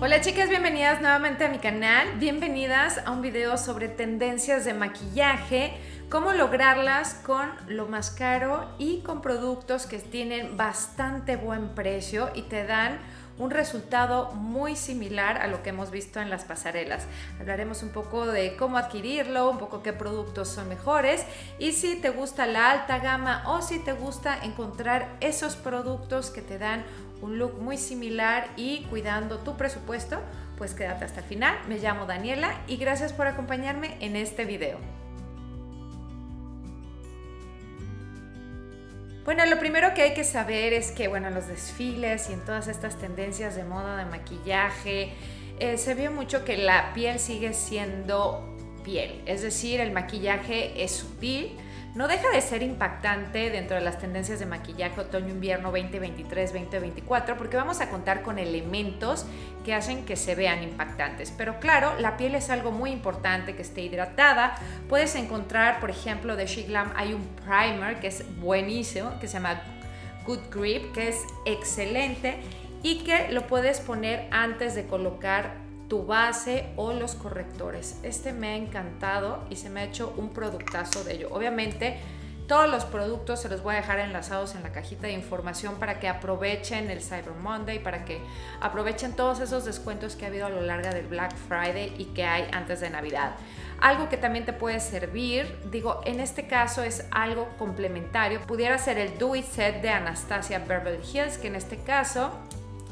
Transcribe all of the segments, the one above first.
Hola chicas, bienvenidas nuevamente a mi canal, bienvenidas a un video sobre tendencias de maquillaje, cómo lograrlas con lo más caro y con productos que tienen bastante buen precio y te dan un resultado muy similar a lo que hemos visto en las pasarelas. Hablaremos un poco de cómo adquirirlo, un poco qué productos son mejores y si te gusta la alta gama o si te gusta encontrar esos productos que te dan un look muy similar y cuidando tu presupuesto, pues quédate hasta el final. Me llamo Daniela y gracias por acompañarme en este video. Bueno, lo primero que hay que saber es que, bueno, en los desfiles y en todas estas tendencias de moda de maquillaje, se vio mucho que la piel sigue siendo piel, es decir, el maquillaje es sutil. No deja de ser impactante dentro de las tendencias de maquillaje otoño-invierno 2023-2024 porque vamos a contar con elementos que hacen que se vean impactantes. Pero claro, la piel es algo muy importante, que esté hidratada. Puedes encontrar, por ejemplo, de SheGlam hay un primer que es buenísimo, que se llama Good Grip, que es excelente y que lo puedes poner antes de colocar tu base o los correctores. Este me ha encantado y se me ha hecho un productazo de ello. Obviamente todos los productos se los voy a dejar enlazados en la cajita de información para que aprovechen el Cyber Monday, para que aprovechen todos esos descuentos que ha habido a lo largo del Black Friday y que hay antes de Navidad. Algo que también te puede servir, digo, en este caso es algo complementario, pudiera ser el Do It Set de Anastasia Beverly Hills, que en este caso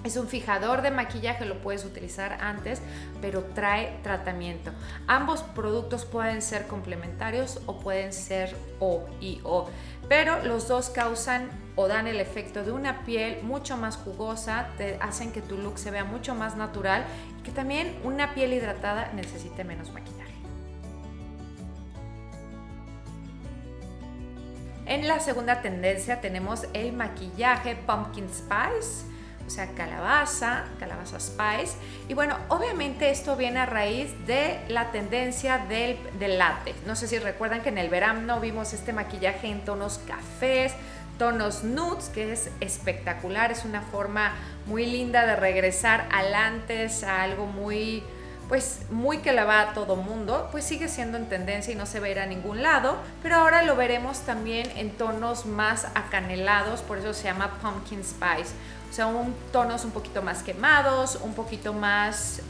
es un fijador de maquillaje, lo puedes utilizar antes, pero trae tratamiento. Ambos productos pueden ser complementarios o pueden ser O y O, pero los dos causan o dan el efecto de una piel mucho más jugosa, te hacen que tu look se vea mucho más natural y que también una piel hidratada necesite menos maquillaje. En la segunda tendencia tenemos el maquillaje Pumpkin Spice, o sea, calabaza spice. Y bueno, obviamente esto viene a raíz de la tendencia del látex. No sé si recuerdan que en el verano vimos este maquillaje en tonos cafés, tonos nudes, que es espectacular. Es una forma muy linda de regresar al antes, a algo muy que la va a todo mundo, pues sigue siendo en tendencia y no se va a ir a ningún lado, pero ahora lo veremos también en tonos más acanelados, por eso se llama Pumpkin Spice, o sea, tonos un poquito más quemados, un poquito más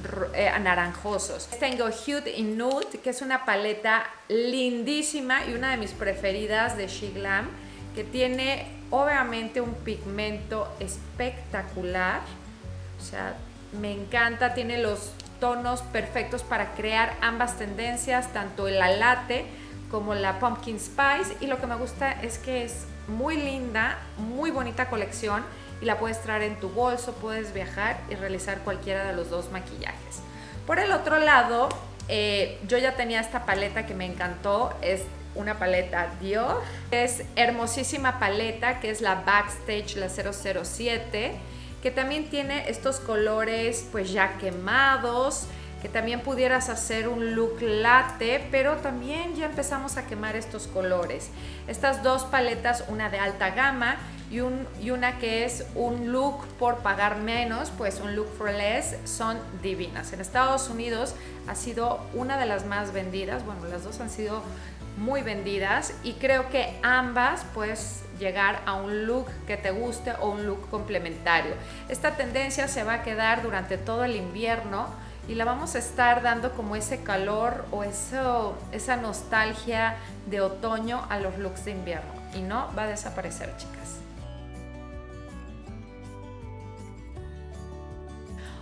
anaranjosos. Tengo Hued in Nude, que es una paleta lindísima y una de mis preferidas de SheGlam, que tiene obviamente un pigmento espectacular, o sea, me encanta, tiene los tonos perfectos para crear ambas tendencias, tanto la latte como la pumpkin spice, y lo que me gusta es que es muy linda, muy bonita colección y la puedes traer en tu bolso, puedes viajar y realizar cualquiera de los dos maquillajes. Por el otro lado, yo ya tenía esta paleta que me encantó, es una paleta Dior, es hermosísima paleta que es la Backstage, la 007, que también tiene estos colores pues ya quemados, que también pudieras hacer un look latte, pero también ya empezamos a quemar estos colores. Estas dos paletas, una de alta gama y una que es un look por pagar menos, pues un look for less, son divinas. En Estados Unidos ha sido una de las más vendidas, bueno, las dos han sido muy vendidas y creo que ambas puedes llegar a un look que te guste o un look complementario. Esta tendencia se va a quedar durante todo el invierno y la vamos a estar dando como ese calor o esa nostalgia de otoño a los looks de invierno y no va a desaparecer, chicas.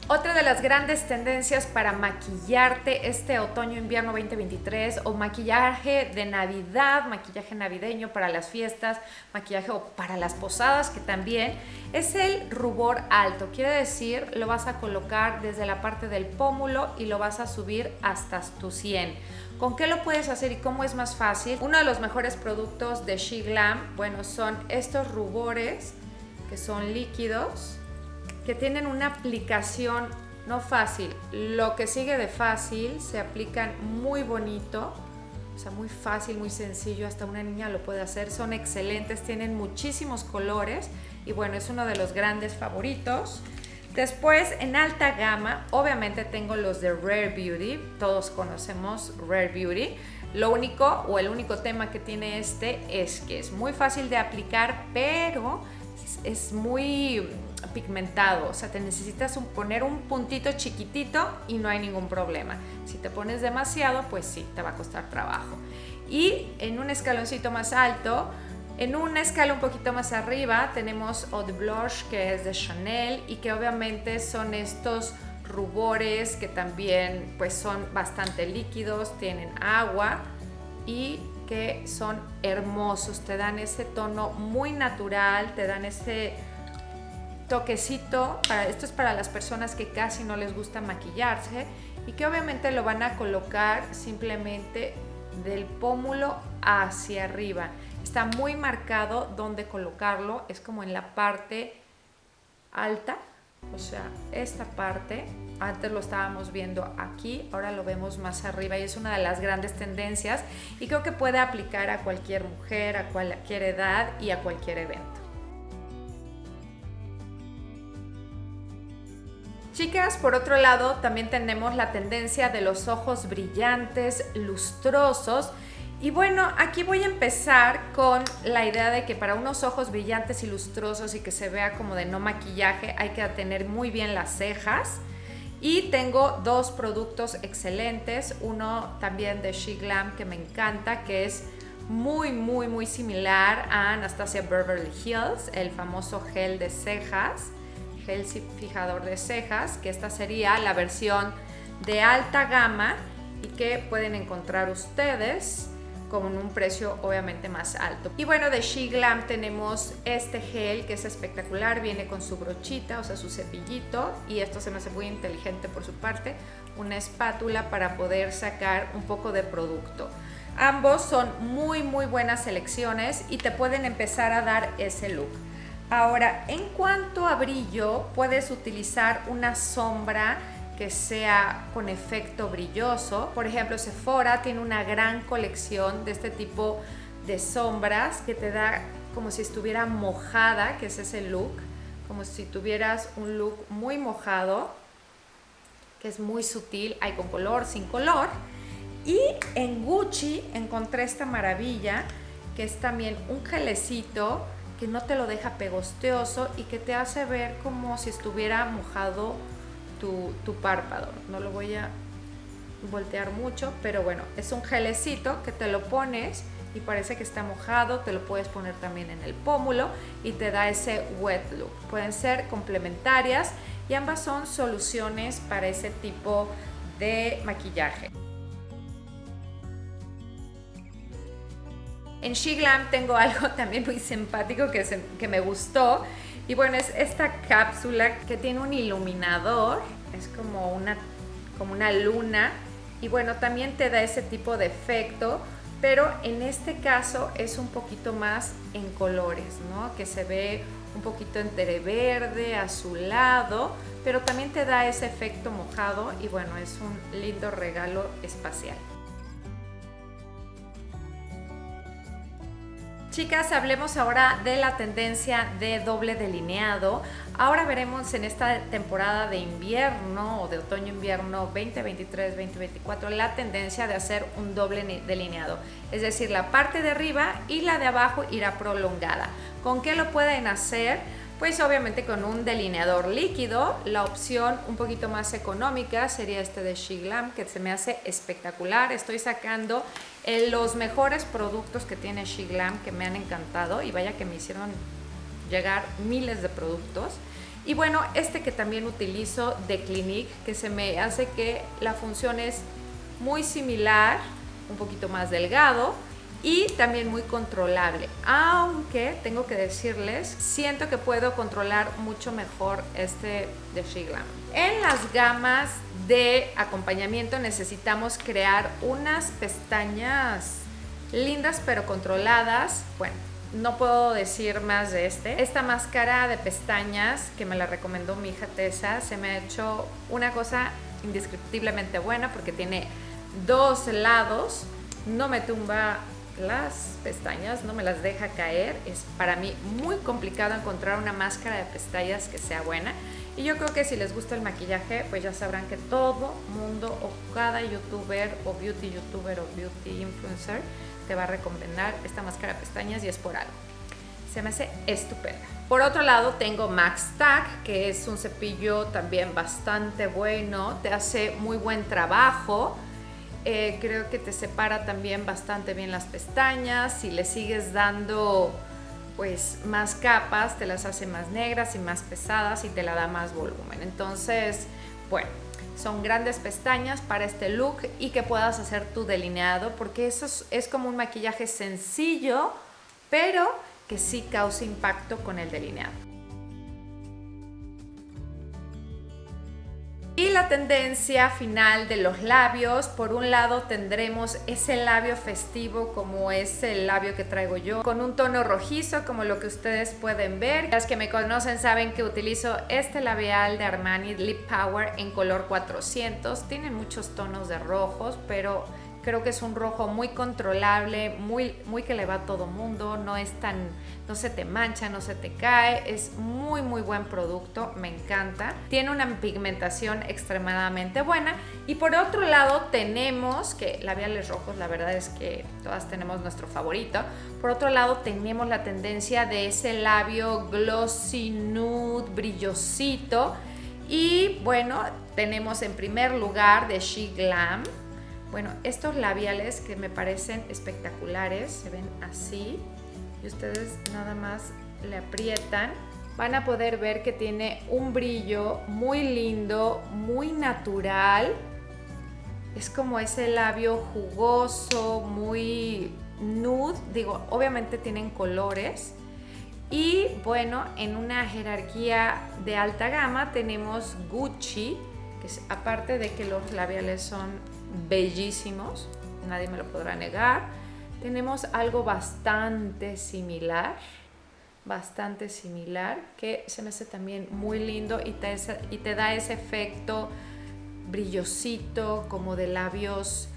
Otra de las grandes tendencias para maquillarte este otoño-invierno 2023 o maquillaje de Navidad, maquillaje navideño para las fiestas, maquillaje o para las posadas que también, es el rubor alto. Quiere decir, lo vas a colocar desde la parte del pómulo y lo vas a subir hasta tu sien. ¿Con qué lo puedes hacer y cómo es más fácil? Uno de los mejores productos de SheGlam, bueno, son estos rubores que son líquidos, que tienen una aplicación no fácil, lo que sigue de fácil, se aplican muy bonito, o sea, muy fácil, muy sencillo, hasta una niña lo puede hacer, son excelentes, tienen muchísimos colores y bueno, es uno de los grandes favoritos. Después, en alta gama, obviamente tengo los de Rare Beauty. Todos conocemos Rare Beauty. Lo único, o el único tema que tiene este es que es muy fácil de aplicar, pero es muy pigmentado. O sea, te necesitas poner un puntito chiquitito y no hay ningún problema. Si te pones demasiado, pues sí, te va a costar trabajo. Y en un escaloncito más alto, en una escala un poquito más arriba, tenemos Eau de Blush, que es de Chanel y que obviamente son estos rubores que también pues son bastante líquidos, tienen agua y que son hermosos, te dan ese tono muy natural, te dan ese toquecito. Esto es para las personas que casi no les gusta maquillarse y que obviamente lo van a colocar simplemente del pómulo hacia arriba. Está muy marcado dónde colocarlo, es como en la parte alta, o sea, esta parte, antes lo estábamos viendo aquí, ahora lo vemos más arriba y es una de las grandes tendencias y creo que puede aplicar a cualquier mujer, a cualquier edad y a cualquier evento. Chicas, por otro lado, también tenemos la tendencia de los ojos brillantes, lustrosos. Y bueno, aquí voy a empezar con la idea de que para unos ojos brillantes y lustrosos y que se vea como de no maquillaje, hay que tener muy bien las cejas. Y tengo dos productos excelentes, uno también de SheGlam que me encanta, que es muy similar a Anastasia Beverly Hills, el famoso gel de cejas, gel fijador de cejas, que esta sería la versión de alta gama y que pueden encontrar ustedes con un precio obviamente más alto. Y bueno, de SheGlam tenemos este gel que es espectacular, viene con su brochita, o sea, su cepillito, y esto se me hace muy inteligente por su parte, una espátula para poder sacar un poco de producto. Ambos son muy buenas selecciones y te pueden empezar a dar ese look. Ahora, en cuanto a brillo, puedes utilizar una sombra que sea con efecto brilloso. Por ejemplo, Sephora tiene una gran colección de este tipo de sombras que te da como si estuviera mojada, que es ese look, como si tuvieras un look muy mojado, que es muy sutil, hay con color, sin color. Y en Gucci encontré esta maravilla, que es también un gelecito que no te lo deja pegosteoso y que te hace ver como si estuviera mojado tu párpado. No lo voy a voltear mucho, pero bueno, es un gelecito que te lo pones y parece que está mojado, te lo puedes poner también en el pómulo y te da ese wet look. Pueden ser complementarias y ambas son soluciones para ese tipo de maquillaje. En SheGlam tengo algo también muy simpático que me gustó. Y bueno, es esta cápsula que tiene un iluminador, es como una luna. Y bueno, también te da ese tipo de efecto, pero en este caso es un poquito más en colores, ¿no? Que se ve un poquito entre verde, azulado, pero también te da ese efecto mojado y bueno, es un lindo regalo espacial. Chicas, hablemos ahora de la tendencia de doble delineado. Ahora veremos en esta temporada de invierno o de otoño-invierno 2023-2024 la tendencia de hacer un doble delineado. Es decir, la parte de arriba y la de abajo irá prolongada. ¿Con qué lo pueden hacer? Pues obviamente con un delineador líquido. La opción un poquito más económica sería este de SheGlam, que se me hace espectacular. Estoy sacando los mejores productos que tiene SheGlam, que me han encantado y vaya que me hicieron llegar miles de productos. Y bueno, este que también utilizo de Clinique, que se me hace que la función es muy similar, un poquito más delgado y también muy controlable, aunque tengo que decirles, siento que puedo controlar mucho mejor este de SheGlam. En las gamas de acompañamiento necesitamos crear unas pestañas lindas pero controladas. Bueno, no puedo decir más de esta máscara de pestañas que me la recomendó mi hija Tessa. Se me ha hecho una cosa indescriptiblemente buena porque tiene dos lados, no me tumba las pestañas, no me las deja caer. Es para mí muy complicado encontrar una máscara de pestañas que sea buena. Y yo creo que si les gusta el maquillaje, pues ya sabrán que todo mundo o cada youtuber o beauty youtuber o beauty influencer te va a recomendar esta máscara de pestañas y es por algo. Se me hace estupenda. Por otro lado tengo Max Tack, que es un cepillo también bastante bueno, te hace muy buen trabajo. Creo que te separa también bastante bien las pestañas. Si le sigues dando pues más capas, te las hace más negras y más pesadas y te la da más volumen. Entonces, bueno, son grandes pestañas para este look y que puedas hacer tu delineado, porque eso es como un maquillaje sencillo, pero que sí causa impacto con el delineado. Y la tendencia final de los labios, por un lado tendremos ese labio festivo como es el labio que traigo yo, con un tono rojizo como lo que ustedes pueden ver. Las que me conocen saben que utilizo este labial de Armani Lip Power en color 400. Tiene muchos tonos de rojos, pero creo que es un rojo muy controlable, muy que le va a todo mundo, no se te mancha, no se te cae, es muy buen producto, me encanta. Tiene una pigmentación extremadamente buena. Y por otro lado tenemos, que labiales rojos, la verdad es que todas tenemos nuestro favorito. Por otro lado tenemos la tendencia de ese labio glossy nude, brillosito. Y bueno, tenemos en primer lugar de She Glam. Bueno, estos labiales que me parecen espectaculares, se ven así y ustedes nada más le aprietan. Van a poder ver que tiene un brillo muy lindo, muy natural. Es como ese labio jugoso, muy nude. Digo, obviamente tienen colores. Y bueno, en una jerarquía de alta gama tenemos Gucci, que es, aparte de que los labiales son bellísimos, nadie me lo podrá negar. Tenemos algo bastante similar, que se me hace también muy lindo y te da ese efecto brillosito, como de labios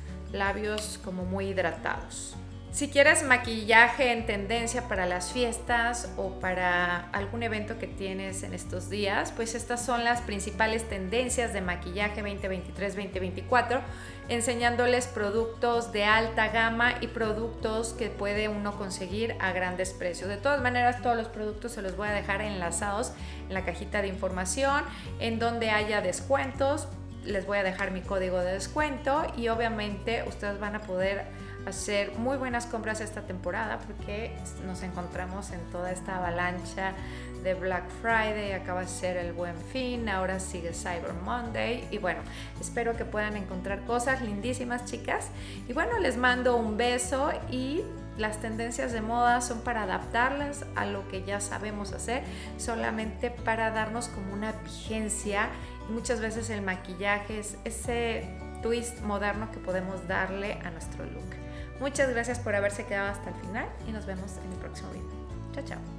como muy hidratados. Si quieres maquillaje en tendencia para las fiestas o para algún evento que tienes en estos días, pues estas son las principales tendencias de maquillaje 2023-2024, enseñándoles productos de alta gama y productos que puede uno conseguir a grandes precios. De todas maneras, todos los productos se los voy a dejar enlazados en la cajita de información, en donde haya descuentos. Les voy a dejar mi código de descuento y obviamente ustedes van a poder hacer muy buenas compras esta temporada porque nos encontramos en toda esta avalancha de Black Friday, acaba de ser el Buen Fin, ahora sigue Cyber Monday y bueno, espero que puedan encontrar cosas lindísimas, chicas. Y bueno, les mando un beso y las tendencias de moda son para adaptarlas a lo que ya sabemos hacer, solamente para darnos como una vigencia. Y muchas veces el maquillaje es ese twist moderno que podemos darle a nuestro look. Muchas gracias por haberse quedado hasta el final y nos vemos en el próximo video. Chao, chao.